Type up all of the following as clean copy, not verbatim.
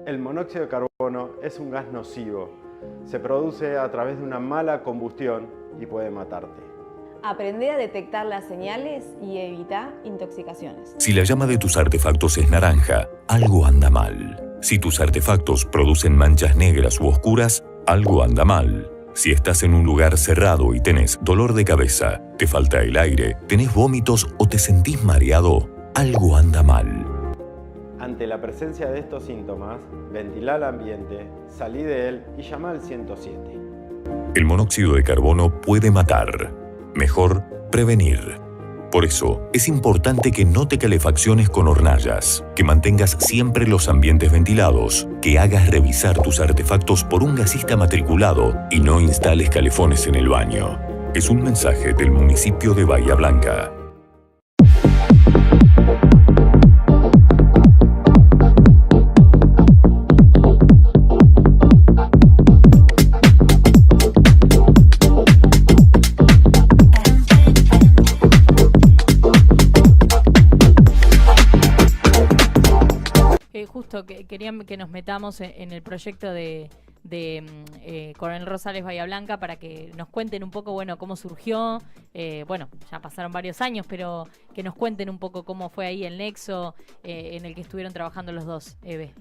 El monóxido de carbono es un gas nocivo. Se produce a través de una mala combustión y puede matarte. Aprende a detectar las señales y evita intoxicaciones. Si la llama de tus artefactos es naranja, algo anda mal. Si tus artefactos producen manchas negras u oscuras, algo anda mal. Si estás en un lugar cerrado y tenés dolor de cabeza, te falta el aire, tenés vómitos o te sentís mareado, algo anda mal. Ante la presencia de estos síntomas, ventila el ambiente, salí de él y llama al 107. El monóxido de carbono puede matar. Mejor prevenir. Por eso, es importante que no te calefacciones con hornallas, que mantengas siempre los ambientes ventilados, que hagas revisar tus artefactos por un gasista matriculado y no instales calefones en el baño. Es un mensaje del municipio de Bahía Blanca. Justo que querían que nos metamos en el proyecto de Coronel Rosales Bahía Blanca para que nos cuenten un poco, bueno, cómo surgió. Bueno, ya pasaron varios años, pero que nos cuenten un poco cómo fue ahí el nexo en el que estuvieron trabajando los dos, Eve.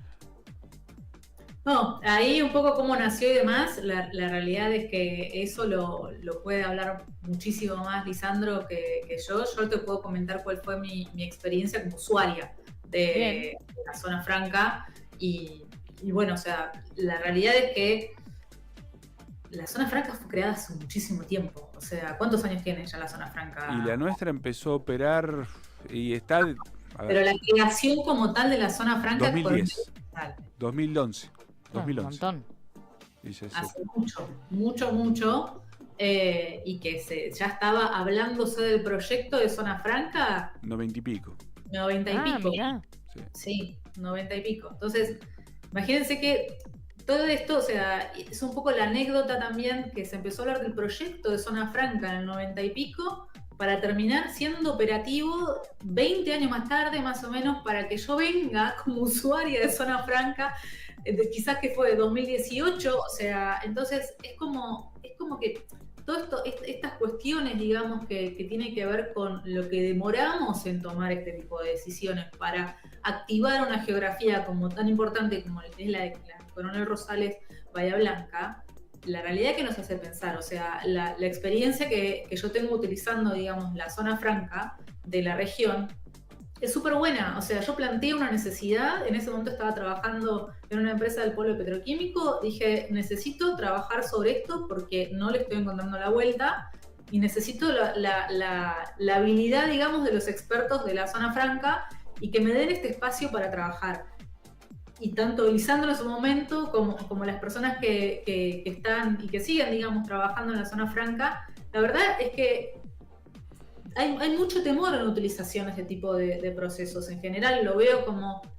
No, ahí un poco cómo nació y demás, la realidad es que eso lo puede hablar muchísimo más Lisandro que yo. Yo te puedo comentar cuál fue mi experiencia como usuaria de la zona franca y bueno, o sea, la realidad es que la zona franca fue creada hace muchísimo tiempo. O sea, ¿cuántos años tiene ya la zona franca? Y la nuestra empezó a operar y está... Pero la creación como tal de la zona franca 2010, fue 2011. Un montón. Hace mucho. Y que ya estaba hablándose del proyecto de zona franca. 90 y pico. 90 y pico. Mirá. Sí, 90 y pico. Entonces, imagínense que todo esto, o sea, es un poco la anécdota también que se empezó a hablar del proyecto de zona franca en el 90 y pico para terminar siendo operativo 20 años más tarde, más o menos, para que yo venga como usuaria de zona franca, quizás que fue de 2018, o sea, entonces es como que todo esto, estas cuestiones, digamos, que tienen que ver con lo que demoramos en tomar este tipo de decisiones para activar una geografía como tan importante como es la Coronel Rosales Bahía Blanca, la realidad que nos hace pensar, o sea, la experiencia que yo tengo utilizando, digamos, la zona franca de la región es súper buena. O sea, yo planteé una necesidad, en ese momento estaba trabajando en una empresa del polo petroquímico, dije, necesito trabajar sobre esto porque no le estoy encontrando la vuelta y necesito la habilidad, digamos, de los expertos de la zona franca y que me den este espacio para trabajar. Y tanto Lisandro en su momento como las personas que están y que siguen, digamos, trabajando en la zona franca, la verdad es que hay mucho temor en la utilización de este tipo de procesos. En general lo veo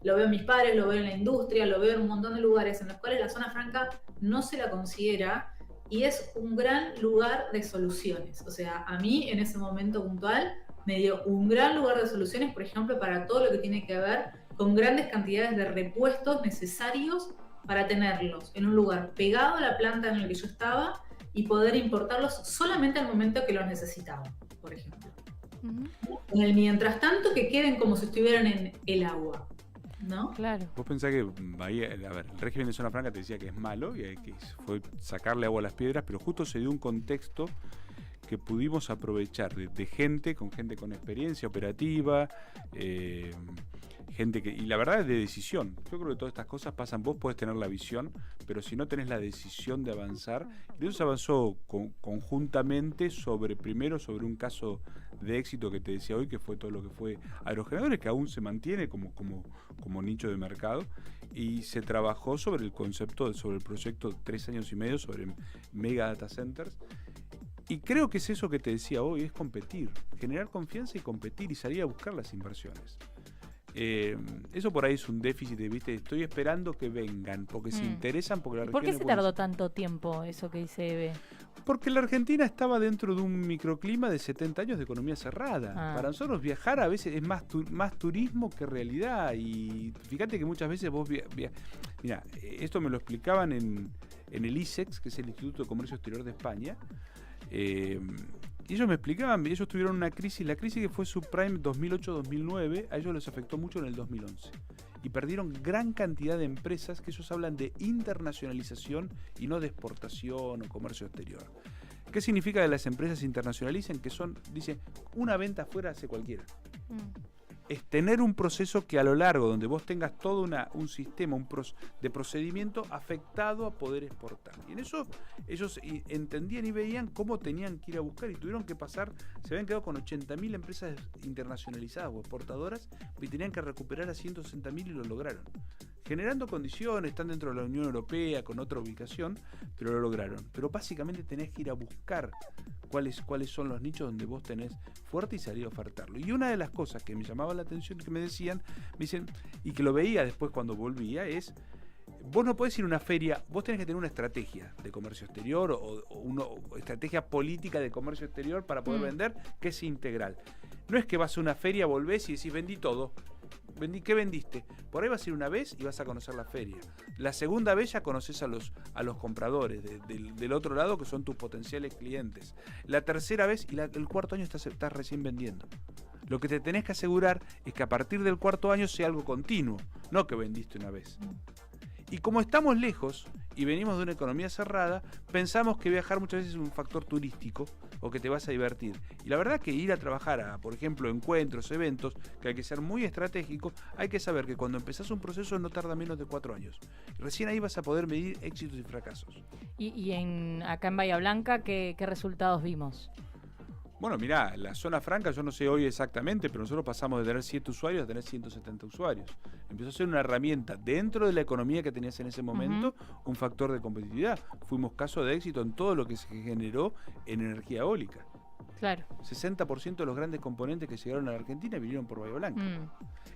en mis padres, lo veo en la industria, lo veo en un montón de lugares en los cuales la zona franca no se la considera y es un gran lugar de soluciones. O sea, a mí en ese momento puntual me dio un gran lugar de soluciones, por ejemplo, para todo lo que tiene que ver con grandes cantidades de repuestos necesarios para tenerlos en un lugar pegado a la planta en la que yo estaba y poder importarlos solamente al momento que los necesitaba, por ejemplo. En el mientras tanto que queden como si estuvieran en el agua, ¿no? Claro. Vos pensás que el régimen de zona franca te decía que es malo y que fue sacarle agua a las piedras, pero justo se dio un contexto que pudimos aprovechar de gente con experiencia operativa, gente y la verdad es de decisión. Yo creo que todas estas cosas pasan, vos podés tener la visión, pero si no tenés la decisión de avanzar, y eso se avanzó conjuntamente primero sobre un caso de éxito que te decía hoy, que fue todo lo que fue aerogeneradores, que aún se mantiene como nicho de mercado, y se trabajó sobre el concepto, sobre el proyecto de 3 años y medio, sobre mega data centers. Y creo que es eso que te decía hoy, es competir, generar confianza y competir y salir a buscar las inversiones. Eso por ahí es un déficit, ¿viste? Estoy esperando que vengan, porque se interesan, porque la ¿Por región qué se tardó tanto tiempo eso que dice Eve? Porque la Argentina estaba dentro de un microclima de 70 años de economía cerrada. Para nosotros viajar a veces es más turismo que realidad. Y fíjate que muchas veces vos Mira, esto me lo explicaban en el ISEX, que es el Instituto de Comercio Exterior de España. Y ellos me explicaban, ellos tuvieron una crisis, la crisis que fue subprime 2008-2009, a ellos les afectó mucho en el 2011. Y perdieron gran cantidad de empresas, que ellos hablan de internacionalización y no de exportación o comercio exterior. ¿Qué significa que las empresas se internacionalicen? Que dicen, una venta afuera hace cualquiera. Es tener un proceso que a lo largo, donde vos tengas todo un sistema de procedimiento afectado a poder exportar. Y en eso ellos entendían y veían cómo tenían que ir a buscar, y tuvieron que pasar, se habían quedado con 80.000 empresas internacionalizadas o exportadoras, y tenían que recuperar a 160.000 y lo lograron. Generando condiciones, están dentro de la Unión Europea, con otra ubicación, pero lo lograron. Pero básicamente tenés que ir a buscar cuáles son los nichos donde vos tenés fuerte y salir a ofertarlo. Y una de las cosas que me llamaba la atención, que me dicen, y que lo veía después cuando volvía, es, vos no podés ir a una feria, vos tenés que tener una estrategia de comercio exterior o una estrategia política de comercio exterior para poder vender, que es integral. No es que vas a una feria, volvés y decís, vendí todo. ¿Qué vendiste? Por ahí vas a ir una vez y vas a conocer la feria. La segunda vez ya conoces a los compradores del otro lado, que son tus potenciales clientes. La tercera vez y el cuarto año estás recién vendiendo. Lo que te tenés que asegurar es que a partir del cuarto año sea algo continuo, no que vendiste una vez. Y como estamos lejos y venimos de una economía cerrada, pensamos que viajar muchas veces es un factor turístico o que te vas a divertir. Y la verdad que ir a trabajar a, por ejemplo, encuentros, eventos, que hay que ser muy estratégico, hay que saber que cuando empezás un proceso no tarda menos de 4 años. Recién ahí vas a poder medir éxitos y fracasos. Y acá en Bahía Blanca, ¿qué resultados vimos? Bueno, mirá, la zona franca, yo no sé hoy exactamente, pero nosotros pasamos de tener 7 usuarios a tener 170 usuarios. Empezó a ser una herramienta dentro de la economía que tenías en ese momento, un factor de competitividad. Fuimos caso de éxito en todo lo que se generó en energía eólica. Claro. 60% de los grandes componentes que llegaron a la Argentina vinieron por Bahía Blanca.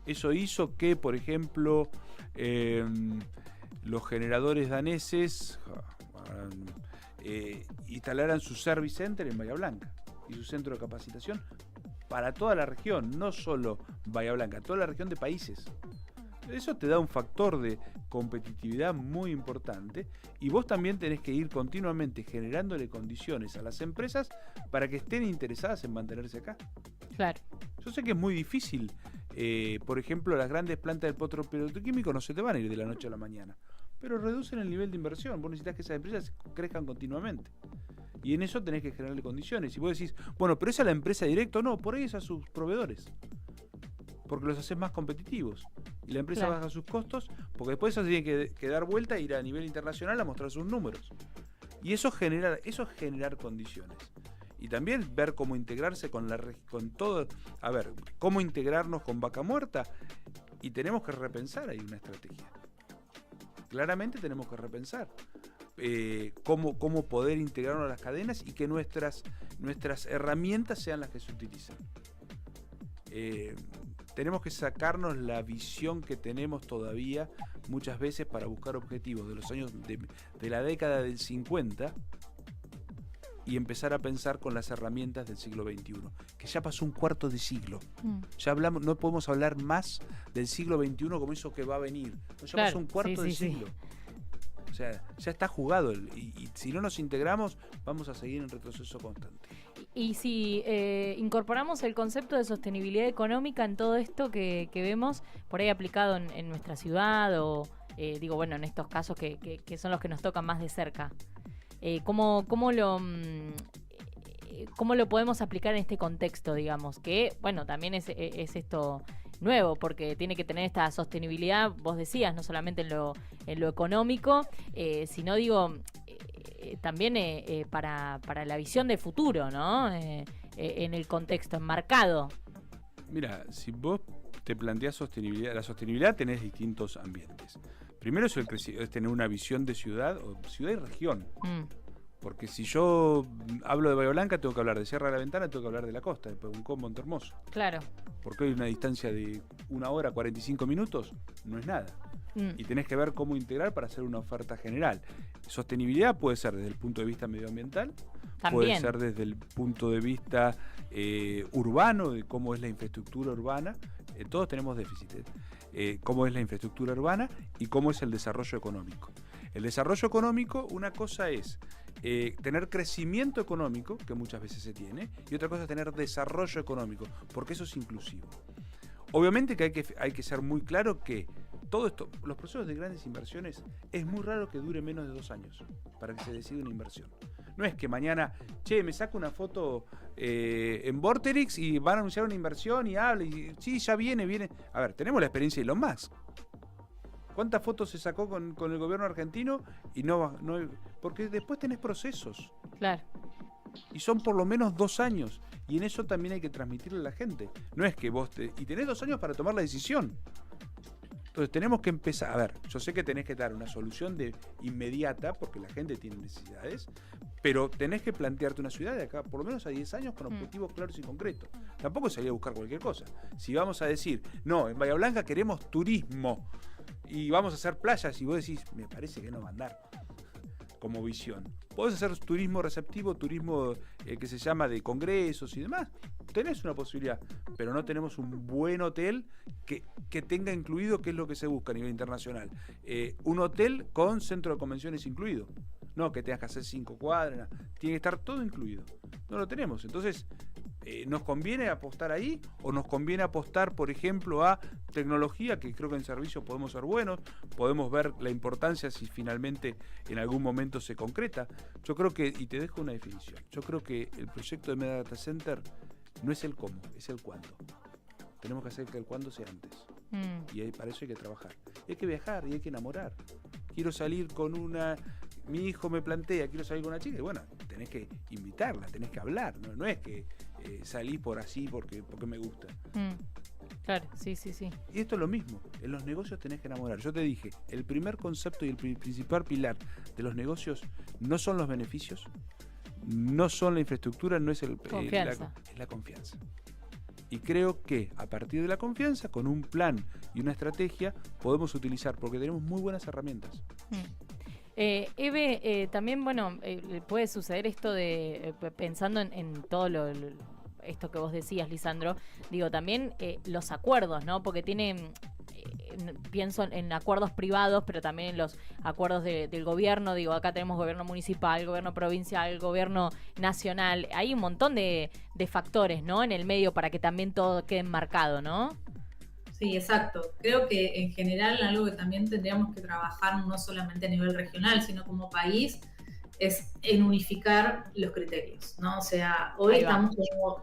Eso hizo que, por ejemplo, los generadores daneses instalaran su service center en Bahía Blanca y su centro de capacitación para toda la región, no solo Bahía Blanca, toda la región de países. Eso te da un factor de competitividad muy importante, y vos también tenés que ir continuamente generándole condiciones a las empresas para que estén interesadas en mantenerse acá. Claro. Yo sé que es muy difícil, por ejemplo, las grandes plantas del petroquímico no se te van a ir de la noche a la mañana, pero reducen el nivel de inversión. Vos necesitas que esas empresas crezcan continuamente. Y en eso tenés que generarle condiciones. Y vos decís, bueno, pero ¿es a la empresa directo? No, por ahí es a sus proveedores. Porque los haces más competitivos. Y la empresa baja sus costos, porque después eso se tiene que dar vuelta e ir a nivel internacional a mostrar sus números. Y eso es generar condiciones. Y también ver cómo integrarse con todo. A ver, cómo integrarnos con Vaca Muerta. Y tenemos que repensar ahí una estrategia. Claramente tenemos que repensar. Cómo poder integrarnos a las cadenas y que nuestras herramientas sean las que se utilizan. Tenemos que sacarnos la visión que tenemos todavía muchas veces para buscar objetivos de los años de la década del 50 y empezar a pensar con las herramientas del siglo XXI, que ya pasó un cuarto de siglo. Ya hablamos, no podemos hablar más del siglo XXI como eso que va a venir. Ya pasó un cuarto de siglo. O sea, ya está jugado y si no nos integramos vamos a seguir en retroceso constante. Y si incorporamos el concepto de sostenibilidad económica en todo esto que vemos por ahí aplicado en nuestra ciudad o en estos casos que son los que nos tocan más de cerca, ¿cómo lo podemos aplicar en este contexto, digamos? Que, bueno, también es esto nuevo, porque tiene que tener esta sostenibilidad, vos decías, no solamente en lo económico, sino también para la visión de futuro, ¿no? En el contexto enmarcado. Mira, si vos te planteás sostenibilidad, la sostenibilidad tenés distintos ambientes. Primero es tener una visión de ciudad y región. Porque si yo hablo de Bahía Blanca, tengo que hablar de Sierra de la Ventana, tengo que hablar de la costa, de Pehuncón, Montehermoso. Claro. Porque hoy una distancia de 1 hora 45 minutos no es nada. Y tenés que ver cómo integrar para hacer una oferta general. Sostenibilidad puede ser desde el punto de vista medioambiental, También. puede ser desde el punto de vista urbano, de cómo es la infraestructura urbana. Todos tenemos déficit. Cómo es la infraestructura urbana y cómo es el desarrollo económico. El desarrollo económico, una cosa es tener crecimiento económico, que muchas veces se tiene, y otra cosa es tener desarrollo económico, porque eso es inclusivo. Obviamente que hay que ser muy claro que todo esto, los procesos de grandes inversiones, es muy raro que dure menos de 2 años para que se decida una inversión. No es que mañana, me saco una foto en Vorterix y van a anunciar una inversión y habla y sí, ya viene. A ver, tenemos la experiencia de Elon Musk. ¿Cuántas fotos se sacó con el gobierno argentino? Y no, porque después tenés procesos. Claro. Y son por lo menos 2 años. Y en eso también hay que transmitirle a la gente. No es que y tenés 2 años para tomar la decisión. Entonces tenemos que empezar. A ver, yo sé que tenés que dar una solución inmediata, porque la gente tiene necesidades, pero tenés que plantearte una ciudad de acá, por lo menos a 10 años, con objetivos claros y concretos. Tampoco salir a buscar cualquier cosa. Si vamos a decir, no, en Bahía Blanca queremos turismo y vamos a hacer playas, y vos decís, me parece que no va a andar como visión. Podés hacer turismo receptivo, turismo que se llama de congresos y demás. Tenés una posibilidad, pero no tenemos un buen hotel que tenga incluido qué es lo que se busca a nivel internacional. Un hotel con centro de convenciones incluido. No que tengas que hacer 5 cuadras, tiene que estar todo incluido. No lo tenemos. Entonces, ¿nos conviene apostar ahí? ¿O nos conviene apostar, por ejemplo, a tecnología, que creo que en servicios podemos ser buenos, podemos ver la importancia si finalmente en algún momento se concreta? Yo creo que, y te dejo una definición, yo creo que el proyecto de Mega Data Center no es el cómo, es el cuándo. Tenemos que hacer que el cuándo sea antes. Y para eso hay que trabajar. Hay que viajar y hay que enamorar. Quiero salir con mi hijo me plantea, quiero salir con una chica, y bueno, tenés que invitarla, tenés que hablar, no es que salís por así porque me gusta. Claro, sí. Y esto es lo mismo, en los negocios tenés que enamorar. Yo te dije, el primer concepto y el principal pilar de los negocios no son los beneficios, no son la infraestructura, no es Confianza. Es la confianza. Y creo que a partir de la confianza, con un plan y una estrategia, podemos utilizar, porque tenemos muy buenas herramientas. Eve, también, puede suceder esto de, pensando en todo esto que vos decías, Lisandro, digo, también los acuerdos, ¿no? Porque tienen, pienso en acuerdos privados, pero también en los acuerdos del gobierno, digo, acá tenemos gobierno municipal, gobierno provincial, gobierno nacional, hay un montón de factores, ¿no? En el medio para que también todo quede enmarcado, ¿no? Sí, exacto. Creo que en general algo que también tendríamos que trabajar no solamente a nivel regional, sino como país, es en unificar los criterios, ¿no? O sea, hoy estamos como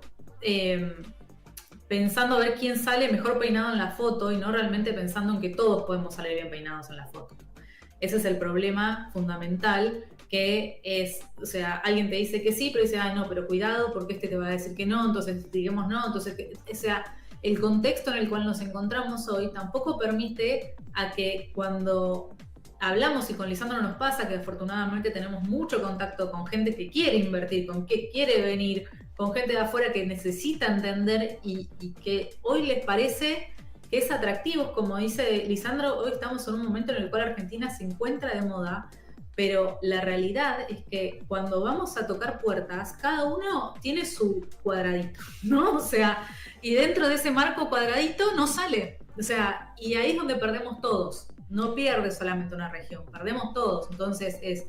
pensando a ver quién sale mejor peinado en la foto y no realmente pensando en que todos podemos salir bien peinados en la foto. Ese es el problema fundamental, que es, o sea, alguien te dice que sí, pero dice, no, pero cuidado, porque te va a decir que no, entonces digamos no, entonces, o sea, el contexto en el cual nos encontramos hoy tampoco permite a que cuando hablamos, y con Lisandro nos pasa que afortunadamente tenemos mucho contacto con gente que quiere invertir, con que quiere venir, con gente de afuera que necesita entender y que hoy les parece que es atractivo. Como dice Lisandro, hoy estamos en un momento en el cual Argentina se encuentra de moda, pero la realidad es que cuando vamos a tocar puertas, cada uno tiene su cuadradito, ¿no? O sea, y dentro de ese marco cuadradito no sale. O sea, y ahí es donde perdemos todos. No pierde solamente una región, perdemos todos. Entonces es,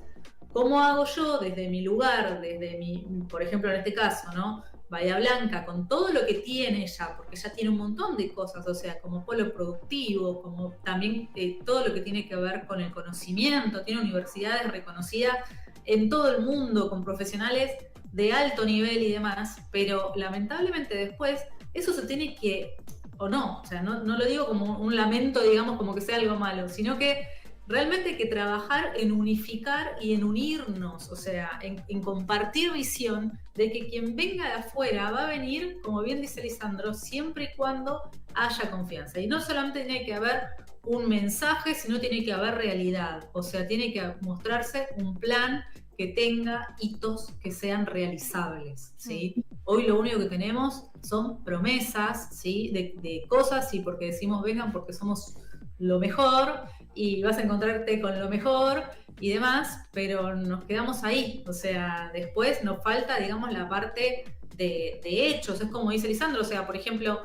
¿cómo hago yo desde mi lugar, desde mi, por ejemplo en este caso, ¿no? Bahía Blanca, con todo lo que tiene ya, porque ya tiene un montón de cosas, o sea, como polo productivo, como también todo lo que tiene que ver con el conocimiento, tiene universidades reconocidas en todo el mundo, con profesionales de alto nivel y demás, pero lamentablemente después eso se tiene que, o no, o sea, no lo digo como un lamento, digamos, como que sea algo malo, sino que realmente hay que trabajar en unificar y en unirnos, o sea, en compartir visión de que quien venga de afuera va a venir, como bien dice Lisandro, siempre y cuando haya confianza. Y no solamente tiene que haber un mensaje, sino tiene que haber realidad. O sea, tiene que mostrarse un plan que tenga hitos que sean realizables, ¿sí? Hoy lo único que tenemos son promesas, ¿sí? de cosas, y porque decimos vengan porque somos lo mejor y vas a encontrarte con lo mejor y demás, pero nos quedamos ahí. O sea, después nos falta, digamos, la parte de hechos. Es como dice Lisandro, o sea, por ejemplo,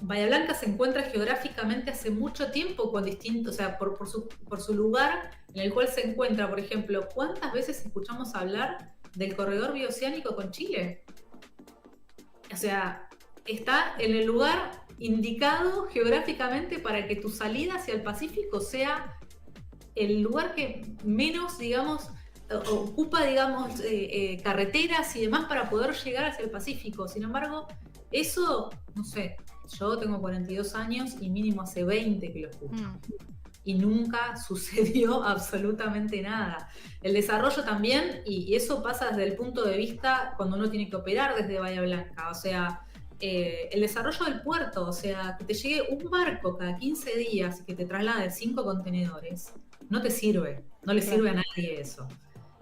Bahía Blanca se encuentra geográficamente hace mucho tiempo con distintos, o sea, por su lugar en el cual se encuentra. Por ejemplo, ¿cuántas veces escuchamos hablar del corredor bioceánico con Chile? O sea, está en el lugar indicado geográficamente para que tu salida hacia el Pacífico sea el lugar que menos, digamos, ocupa, digamos, carreteras y demás para poder llegar hacia el Pacífico. Sin embargo, eso, no sé, yo tengo 42 años y mínimo hace 20 que lo escucho. Y nunca sucedió absolutamente nada. El desarrollo también, y eso pasa desde el punto de vista cuando uno tiene que operar desde Bahía Blanca, o sea, el desarrollo del puerto, o sea, que te llegue un barco cada 15 días y que te traslade 5 contenedores, no te sirve, no le sirve a nadie eso.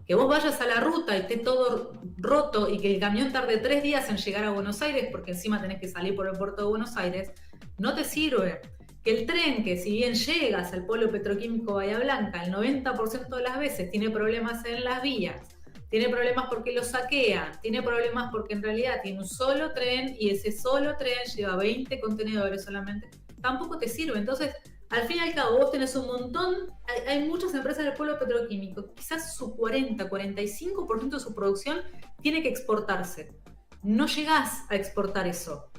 Que vos vayas a la ruta y esté todo roto y que el camión tarde 3 días en llegar a Buenos Aires, porque encima tenés que salir por el puerto de Buenos Aires, no te sirve. Que el tren, que si bien llegas al polo petroquímico Bahía Blanca, el 90% de las veces tiene problemas en las vías, tiene problemas porque lo saquean, tiene problemas porque en realidad tiene un solo tren y ese solo tren lleva 20 contenedores solamente, tampoco te sirve. Entonces, al fin y al cabo, vos tenés un montón, hay muchas empresas del polo petroquímico, quizás su 40-45% de su producción tiene que exportarse. No llegás a exportar eso.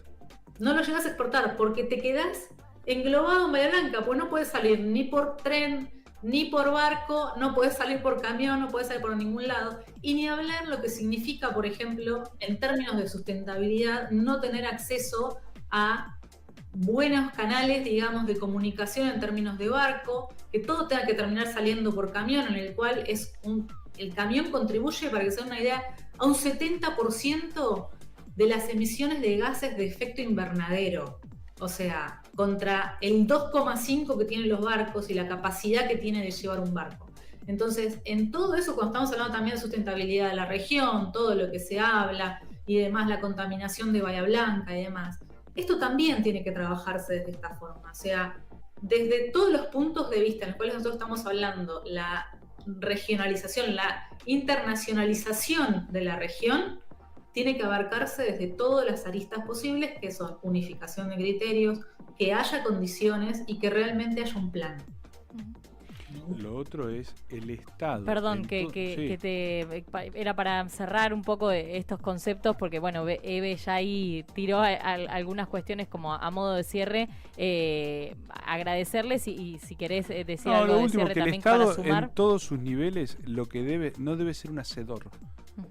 No lo llegás a exportar porque te quedás englobado en Bahía Blanca, pues no puedes salir ni por tren, ni por barco, no puedes salir por camión, no puedes salir por ningún lado. Y ni hablar lo que significa, por ejemplo, en términos de sustentabilidad, no tener acceso a buenos canales, digamos, de comunicación en términos de barco, que todo tenga que terminar saliendo por camión, en el cual el camión contribuye, para que se den una idea, a un 70% de las emisiones de gases de efecto invernadero. O sea, contra el 2,5 que tienen los barcos y la capacidad que tiene de llevar un barco. Entonces, en todo eso, cuando estamos hablando también de sustentabilidad de la región, todo lo que se habla y demás, la contaminación de Bahía Blanca y demás, esto también tiene que trabajarse de esta forma. O sea, desde todos los puntos de vista en los cuales nosotros estamos hablando, la regionalización, la internacionalización de la región, tiene que abarcarse desde todas las aristas posibles, que son unificación de criterios, que haya condiciones y que realmente haya un plan. Lo otro es el Estado. Perdón, era para cerrar un poco estos conceptos, porque bueno, Eve ya ahí tiró algunas cuestiones como a modo de cierre. Agradecerles y si querés decir algo lo de último, cierre que el también Estado, para sumar. en todos sus niveles, lo que no debe ser un hacedor,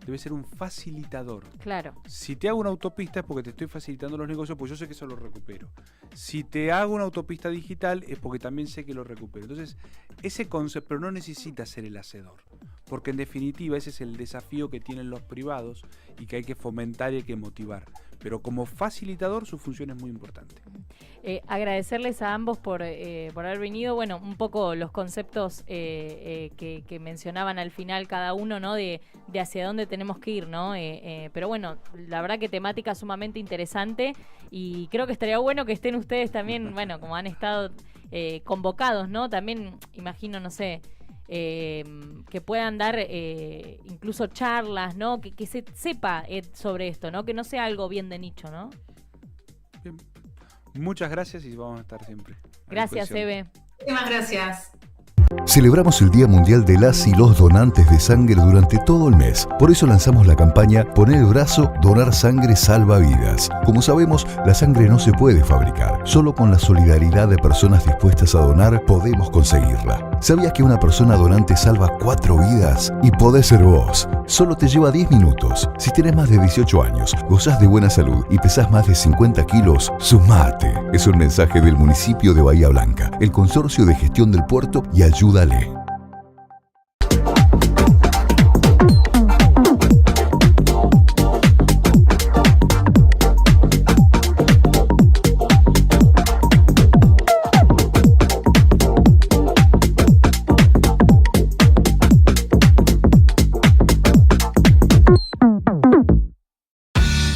debe ser un facilitador. Claro. Si te hago una autopista es porque te estoy facilitando los negocios, pues yo sé que eso lo recupero. Si te hago una autopista digital es porque también sé que lo recupero. Entonces, ese concepto, pero no necesita ser el hacedor, porque en definitiva ese es el desafío que tienen los privados y que hay que fomentar y hay que motivar. Pero como facilitador su función es muy importante. Agradecerles a ambos por haber venido. Bueno, un poco los conceptos que mencionaban al final cada uno, ¿no? De hacia dónde tenemos que ir, ¿no? Pero bueno, la verdad que temática sumamente interesante y creo que estaría bueno que estén ustedes también, bueno, como han estado convocados, ¿no? También imagino, no sé, que puedan dar incluso charlas, ¿no? Que se sepa sobre esto, ¿no? Que no sea algo bien de nicho, ¿no? Bien. Muchas gracias y vamos a estar siempre. Gracias, Eve. Muchísimas gracias. Celebramos el Día Mundial de las y los donantes de sangre durante todo el mes. Por eso lanzamos la campaña Poner el brazo, donar sangre salva vidas. Como sabemos, la sangre no se puede fabricar. Solo con la solidaridad de personas dispuestas a donar podemos conseguirla. ¿Sabías que una persona donante salva 4 vidas? Y podés ser vos. Solo te lleva 10 minutos. Si tenés más de 18 años, gozás de buena salud y pesás más de 50 kilos, sumate. Es un mensaje del municipio de Bahía Blanca, el Consorcio de Gestión del Puerto y Ayúdale.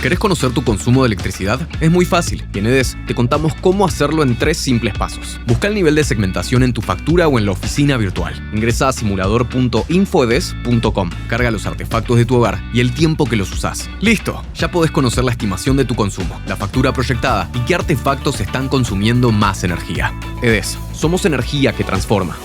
¿Querés conocer tu consumo de electricidad? Es muy fácil y en EDES te contamos cómo hacerlo en 3 simples pasos. Busca el nivel de segmentación en tu factura o en la oficina virtual. Ingresa a simulador.infoedes.com. Carga los artefactos de tu hogar y el tiempo que los usás. ¡Listo! Ya podés conocer la estimación de tu consumo, la factura proyectada y qué artefactos están consumiendo más energía. EDES. Somos energía que transforma.